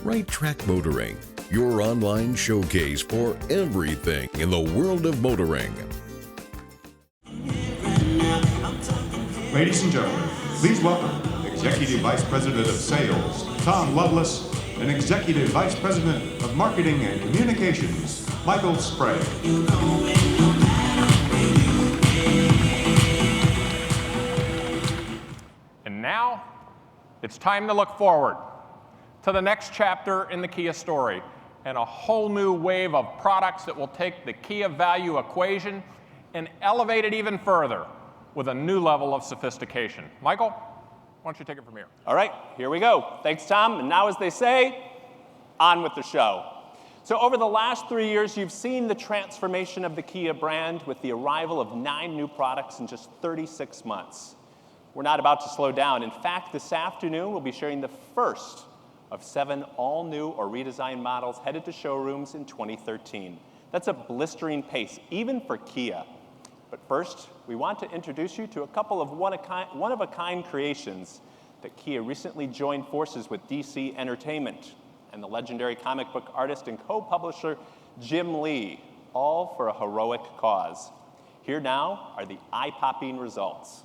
Right Track Motoring, your online showcase for everything in the world of motoring. Ladies and gentlemen, please welcome Executive Vice President of Sales, Tom Loveless, and Executive Vice President of Marketing and Communications, Michael Sprague. And now, it's time to look forward to the next chapter in the Kia story and a whole new wave of products that will take the Kia value equation and elevate it even further with a new level of sophistication. Michael, why don't you take it from here? All right, here we go. Thanks, Tom. And now, as they say, on with the show. So over the last 3 years, you've seen the transformation of the Kia brand with the arrival of 9 new products in just 36 months. We're not about to slow down. In fact, this afternoon, we'll be sharing the first of 7 all-new or redesigned models headed to showrooms in 2013. That's a blistering pace, even for Kia. But first, we want to introduce you to a couple of one-of-a-kind creations that Kia recently joined forces with DC Entertainment and the legendary comic book artist and co-publisher Jim Lee, all for a heroic cause. Here now are the eye-popping results.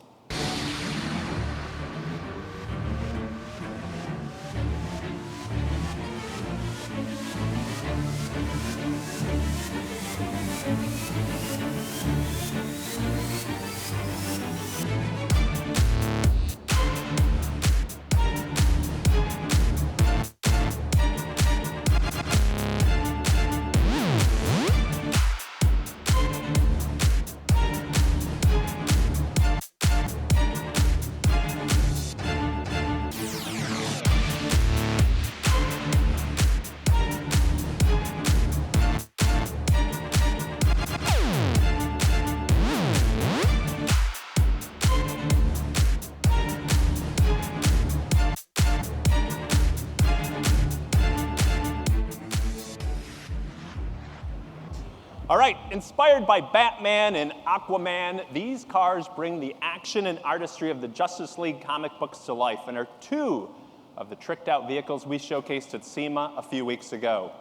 All right, inspired by Batman and Aquaman, these cars bring the action and artistry of the Justice League comic books to life and are 2 of the tricked-out vehicles we showcased at SEMA a few weeks ago.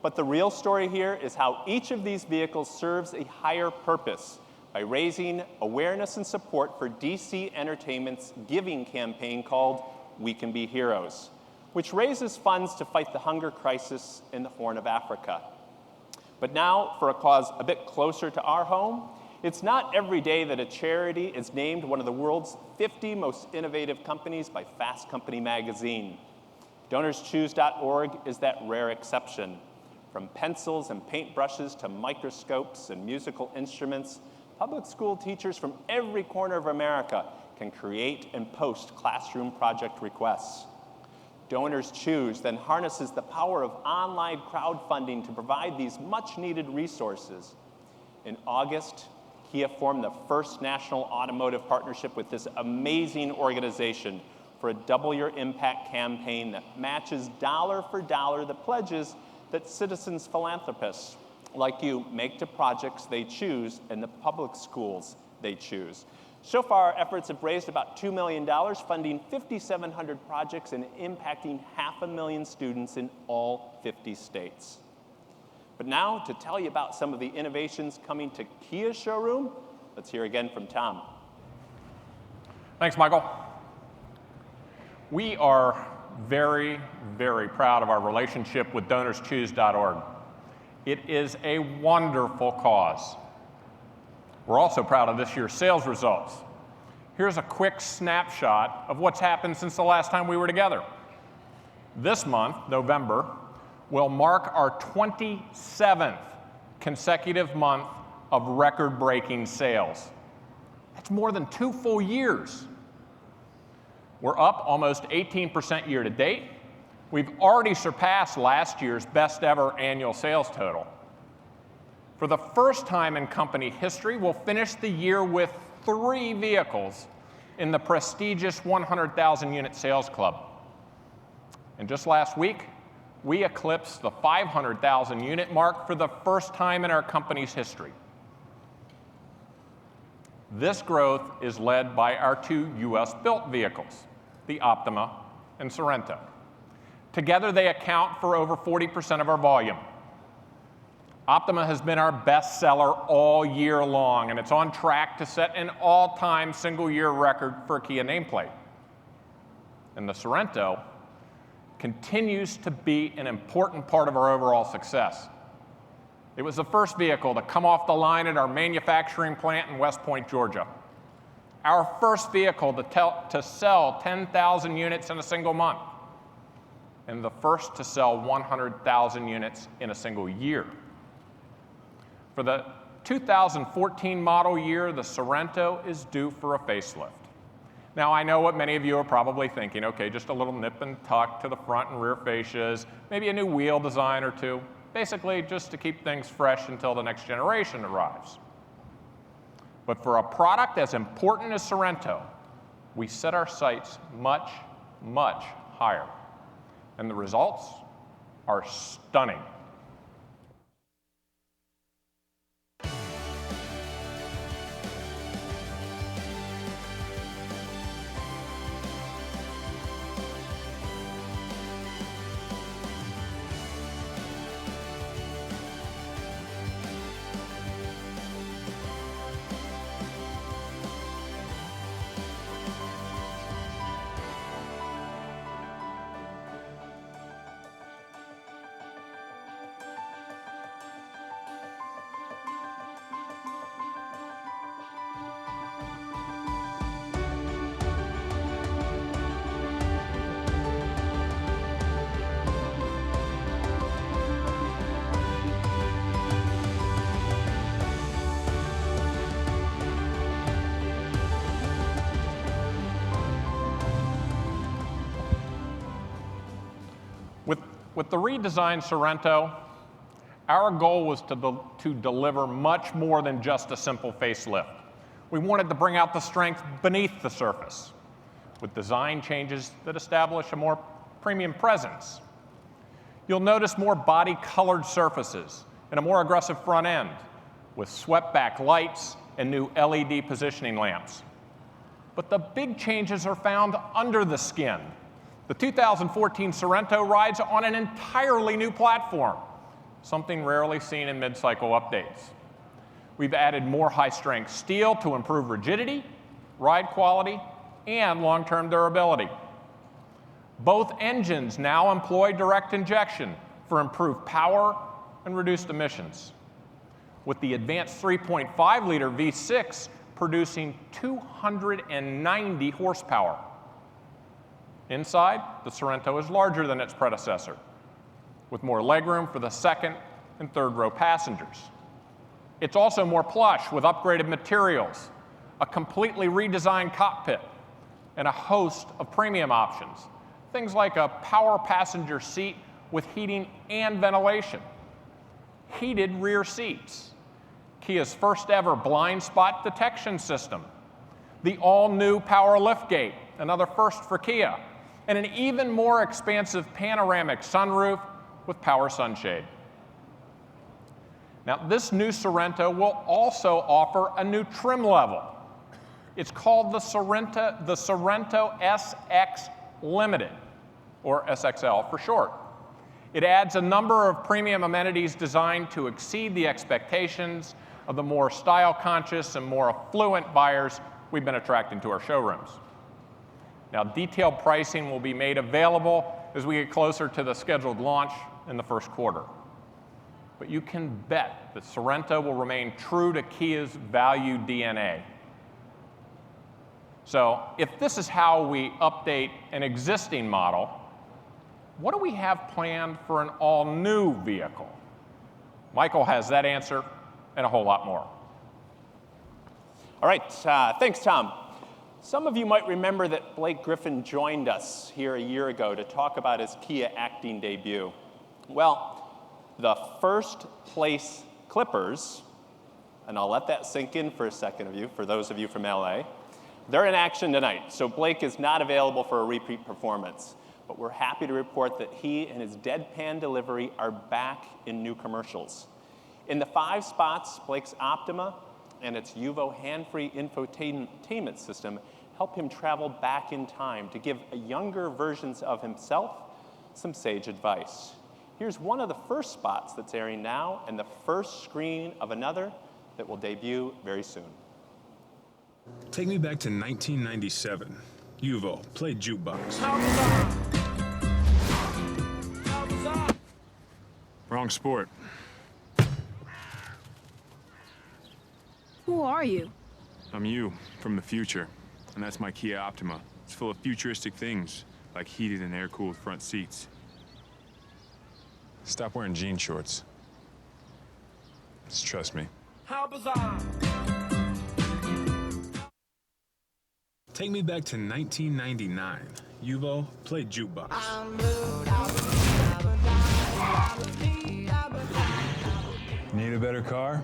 But the real story here is how each of these vehicles serves a higher purpose by raising awareness and support for DC Entertainment's giving campaign called We Can Be Heroes, which raises funds to fight the hunger crisis in the Horn of Africa. But now, for a cause a bit closer to our home, it's not every day that a charity is named one of the world's 50 most innovative companies by Fast Company magazine. DonorsChoose.org is that rare exception. From pencils and paintbrushes to microscopes and musical instruments, public school teachers from every corner of America can create and post classroom project requests. Donors Choose then harnesses the power of online crowdfunding to provide these much-needed resources. In August, Kia formed the first national automotive partnership with this amazing organization for a Double Your Impact campaign that matches dollar for dollar the pledges that citizens philanthropists like you make to projects they choose in the public schools they choose. So far, our efforts have raised about $2 million, funding 5,700 projects and impacting 500,000 students in all 50 states. But now, to tell you about some of the innovations coming to Kia's showroom, let's hear again from Tom. Thanks, Michael. We are very, very proud of our relationship with DonorsChoose.org. It is a wonderful cause. We're also proud of this year's sales results. Here's a quick snapshot of what's happened since the last time we were together. This month, November, will mark our 27th consecutive month of record-breaking sales. That's more than 2 full years. We're up almost 18% year to date. We've already surpassed last year's best ever annual sales total. For the first time in company history, we'll finish the year with 3 vehicles in the prestigious 100,000 unit sales club. And just last week, we eclipsed the 500,000 unit mark for the first time in our company's history. This growth is led by our 2 US-built vehicles, the OPTIMA and SORENTO. Together, they account for over 40% of our volume. Optima has been our best seller all year long, and it's on track to set an all-time single-year record for a Kia nameplate. And the Sorento continues to be an important part of our overall success. It was the first vehicle to come off the line at our manufacturing plant in West Point, Georgia. Our first vehicle to sell 10,000 units in a single month, and the first to sell 100,000 units in a single year. For the 2014 model year, the Sorento is due for a facelift. Now, I know what many of you are probably thinking, okay, just a little nip and tuck to the front and rear fascias, maybe a new wheel design or two, basically just to keep things fresh until the next generation arrives. But for a product as important as Sorento, we set our sights much, much higher. And the results are stunning. With the redesigned Sorento, our goal was to deliver much more than just a simple facelift. We wanted to bring out the strength beneath the surface with design changes that establish a more premium presence. You'll notice more body-colored surfaces and a more aggressive front end with swept-back lights and new LED positioning lamps. But the big changes are found under the skin. The 2014 Sorento rides on an entirely new platform, something rarely seen in mid-cycle updates. We've added more high-strength steel to improve rigidity, ride quality, and long-term durability. Both engines now employ direct injection for improved power and reduced emissions, with the advanced 3.5-liter V6 producing 290 horsepower. Inside, the Sorento is larger than its predecessor, with more legroom for the second and third row passengers. It's also more plush with upgraded materials, a completely redesigned cockpit, and a host of premium options. Things like a power passenger seat with heating and ventilation, heated rear seats, Kia's first ever blind spot detection system, the all-new power liftgate, another first for Kia, and an even more expansive panoramic sunroof with power sunshade. Now, this new Sorento will also offer a new trim level. It's called the Sorento SX Limited, or SXL for short. It adds a number of premium amenities designed to exceed the expectations of the more style-conscious and more affluent buyers we've been attracting to our showrooms. Now, detailed pricing will be made available as we get closer to the scheduled launch in the first quarter. But you can bet that Sorento will remain true to Kia's value DNA. So if this is how we update an existing model, what do we have planned for an all-new vehicle? Michael has that answer and a whole lot more. All right, thanks, Tom. Some of you might remember that Blake Griffin joined us here a year ago to talk about his Kia acting debut. Well, the first place Clippers, and I'll let that sink in for a second for those of you from LA, they're in action tonight, so Blake is not available for a repeat performance. But we're happy to report that he and his deadpan delivery are back in new commercials. In the 5 spots, Blake's Optima and its Uvo hand-free infotainment system help him travel back in time to give younger versions of himself some sage advice. Here's one of the first spots that's airing now and the first screening of another that will debut very soon. Take me back to 1997. Yuvo, play jukebox. Wrong sport. Who are you? I'm you, from the future. And that's my Kia Optima. It's full of futuristic things, like heated and air-cooled front seats. Stop wearing jean shorts. Just trust me. How bizarre! Take me back to 1999. Yuvo, play jukebox. Need a better car?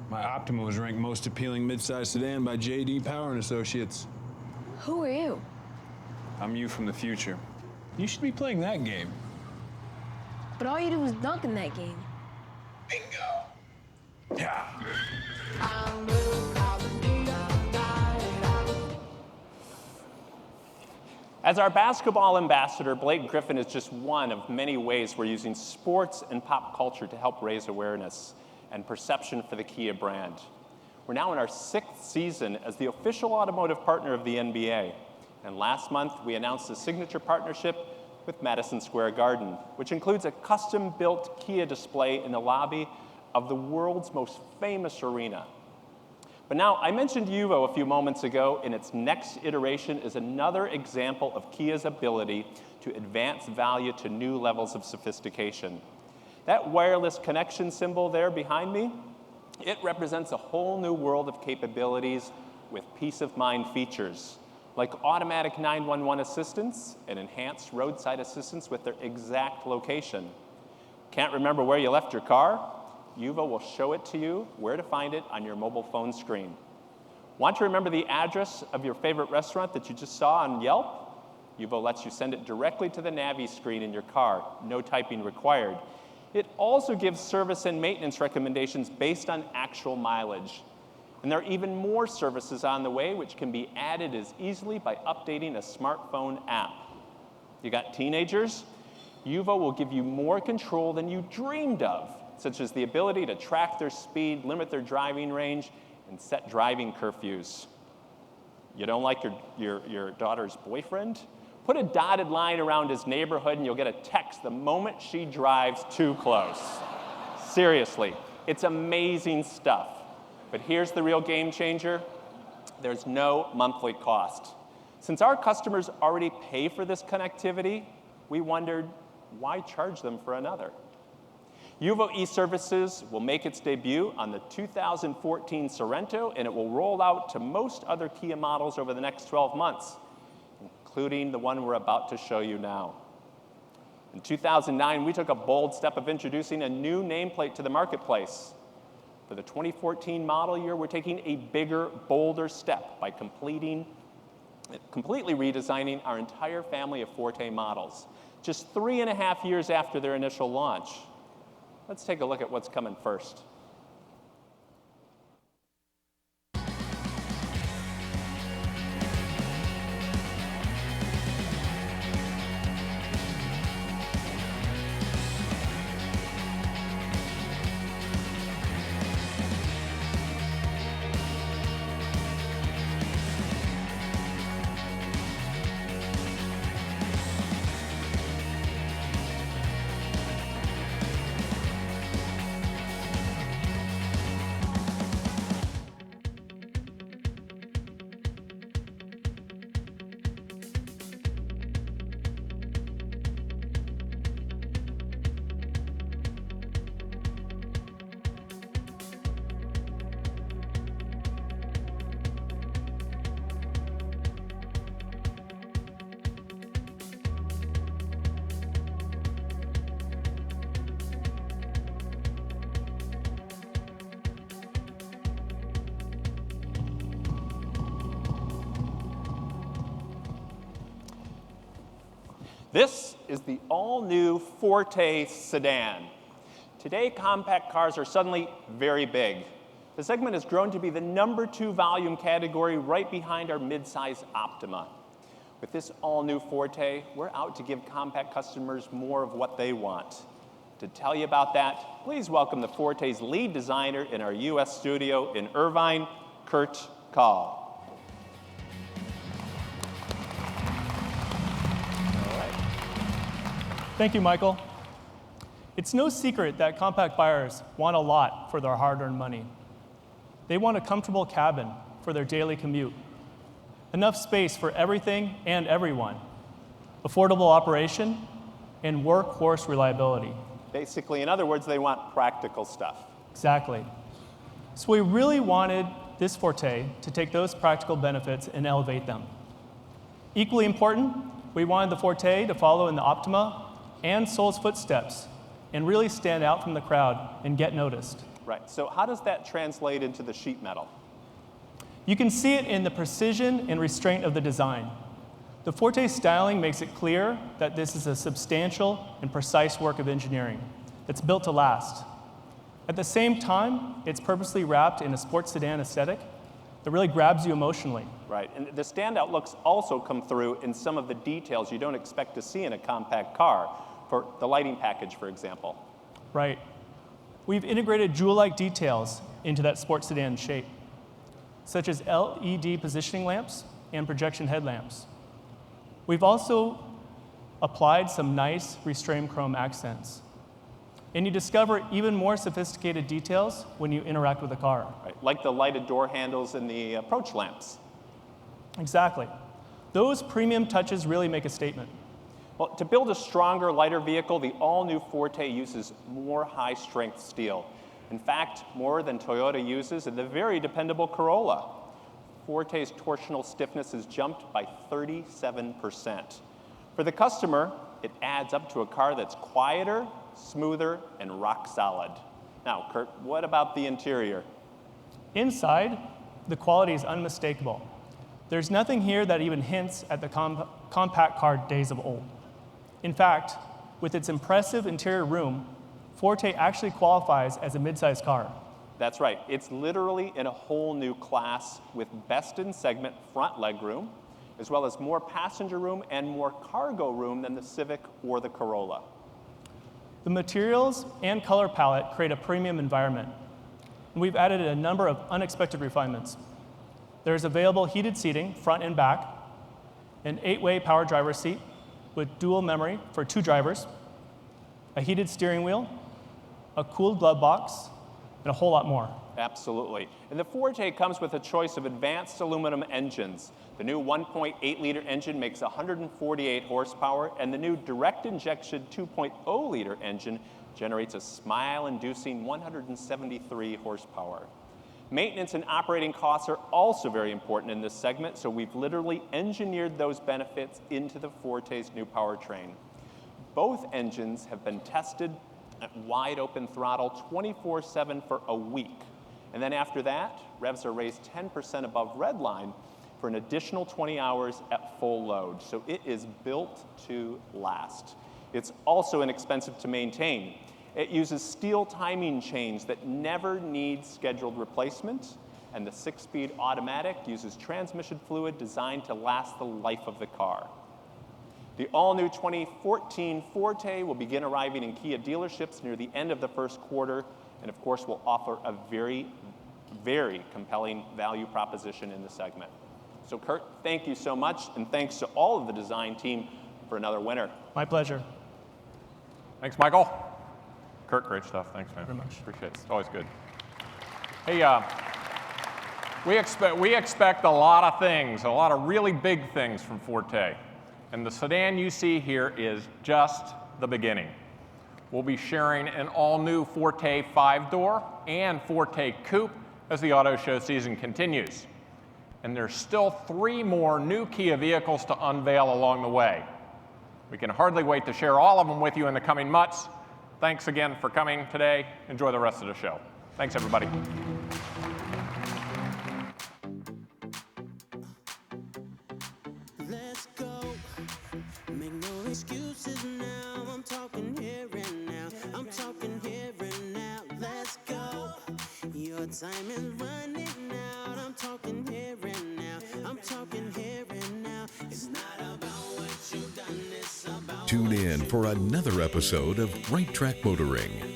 My Optima was ranked most appealing midsize sedan by J.D. Power and Associates. Who are you? I'm you from the future. You should be playing that game. But all you do is dunk in that game. Bingo. Yeah. As our basketball ambassador, Blake Griffin is just one of many ways we're using sports and pop culture to help raise awareness and perception for the Kia brand. We're now in our 6th season as the official automotive partner of the NBA. And last month, we announced a signature partnership with Madison Square Garden, which includes a custom-built Kia display in the lobby of the world's most famous arena. But now, I mentioned Yuvo a few moments ago, and its next iteration is another example of Kia's ability to advance value to new levels of sophistication. That wireless connection symbol there behind me, it represents a whole new world of capabilities with peace of mind features, like automatic 911 assistance and enhanced roadside assistance with their exact location. Can't remember where you left your car? Yuvo will show it to you where to find it on your mobile phone screen. Want to remember the address of your favorite restaurant that you just saw on Yelp? Yuvo lets you send it directly to the Navi screen in your car, no typing required. It also gives service and maintenance recommendations based on actual mileage. And there are even more services on the way which can be added as easily by updating a smartphone app. You got teenagers? Yuvo will give you more control than you dreamed of, such as the ability to track their speed, limit their driving range, and set driving curfews. You don't like your daughter's boyfriend? Put a dotted line around his neighborhood and you'll get a text the moment she drives too close. Seriously, it's amazing stuff. But here's the real game changer. There's no monthly cost. Since our customers already pay for this connectivity, we wondered, why charge them for another? Yuvo eServices will make its debut on the 2014 Sorento, and it will roll out to most other Kia models over the next 12 months, including the one we're about to show you now. In 2009, we took a bold step of introducing a new nameplate to the marketplace. For the 2014 model year, we're taking a bigger, bolder step by completely redesigning our entire family of Forte models, just 3.5 years after their initial launch. Let's take a look at what's coming first. This is the all-new Forte sedan. Today, compact cars are suddenly very big. The segment has grown to be the #2 volume category right behind our midsize Optima. With this all-new Forte, we're out to give compact customers more of what they want. To tell you about that, please welcome the Forte's lead designer in our U.S. studio in Irvine, Kurt Kahl. Thank you, Michael. It's no secret that compact buyers want a lot for their hard-earned money. They want a comfortable cabin for their daily commute, enough space for everything and everyone, affordable operation, and workhorse reliability. Basically, in other words, they want practical stuff. Exactly. So we really wanted this Forte to take those practical benefits and elevate them. Equally important, we wanted the Forte to follow in the Optima and Soul's footsteps and really stand out from the crowd and get noticed. Right, so how does that translate into the sheet metal? You can see it in the precision and restraint of the design. The Forte styling makes it clear that this is a substantial and precise work of engineering that's built to last. At the same time, it's purposely wrapped in a sports sedan aesthetic that really grabs you emotionally. Right, and the standout looks also come through in some of the details you don't expect to see in a compact car, for the lighting package, for example. Right. We've integrated jewel-like details into that sports sedan shape, such as LED positioning lamps and projection headlamps. We've also applied some nice restrained chrome accents. And you discover even more sophisticated details when you interact with the car. Right, like the lighted door handles and the approach lamps. Exactly. Those premium touches really make a statement. Well, to build a stronger, lighter vehicle, the all-new Forte uses more high-strength steel. In fact, more than Toyota uses in the very dependable Corolla. Forte's torsional stiffness has jumped by 37%. For the customer, it adds up to a car that's quieter, smoother, and rock solid. Now, Kurt, what about the interior? Inside, the quality is unmistakable. There's nothing here that even hints at the compact car days of old. In fact, with its impressive interior room, Forte actually qualifies as a mid-size car. That's right. It's literally in a whole new class with best-in-segment front legroom, as well as more passenger room and more cargo room than the Civic or the Corolla. The materials and color palette create a premium environment, and we've added a number of unexpected refinements. There's available heated seating, front and back, an 8-way power driver's seat with dual memory for 2 drivers, a heated steering wheel, a cooled glove box, and a whole lot more. Absolutely. And the Forte comes with a choice of advanced aluminum engines. The new 1.8-liter engine makes 148 horsepower, and the new direct-injection 2.0-liter engine generates a smile-inducing 173 horsepower. Maintenance and operating costs are also very important in this segment, so we've literally engineered those benefits into the Forte's new powertrain. Both engines have been tested at wide open throttle 24/7 for a week. And then after that, revs are raised 10% above redline for an additional 20 hours at full load. So it is built to last. It's also inexpensive to maintain. It uses steel timing chains that never need scheduled replacement, and the 6-speed automatic uses transmission fluid designed to last the life of the car. The all-new 2014 Forte will begin arriving in Kia dealerships near the end of the first quarter, and of course will offer a very, very compelling value proposition in the segment. So Kurt, thank you so much, and thanks to all of the design team for another winner. My pleasure. Thanks, Michael. Kurt, great stuff. Thanks, man. Very much. Appreciate it. It's always good. Hey, we expect a lot of things, a lot of really big things from Forte. And the sedan you see here is just the beginning. We'll be sharing an all-new Forte 5-door and Forte Coupe as the auto show season continues. And there's still 3 more new Kia vehicles to unveil along the way. We can hardly wait to share all of them with you in the coming months. Thanks again for coming today. Enjoy the rest of the show. Thanks, everybody. Let's go. Make no excuses now. I'm talking here and now. I'm talking here and now. Let's go. Your time is running out. I'm talking here and now. I'm talking here and now. It's not about tune in for another episode of Right Track Motoring.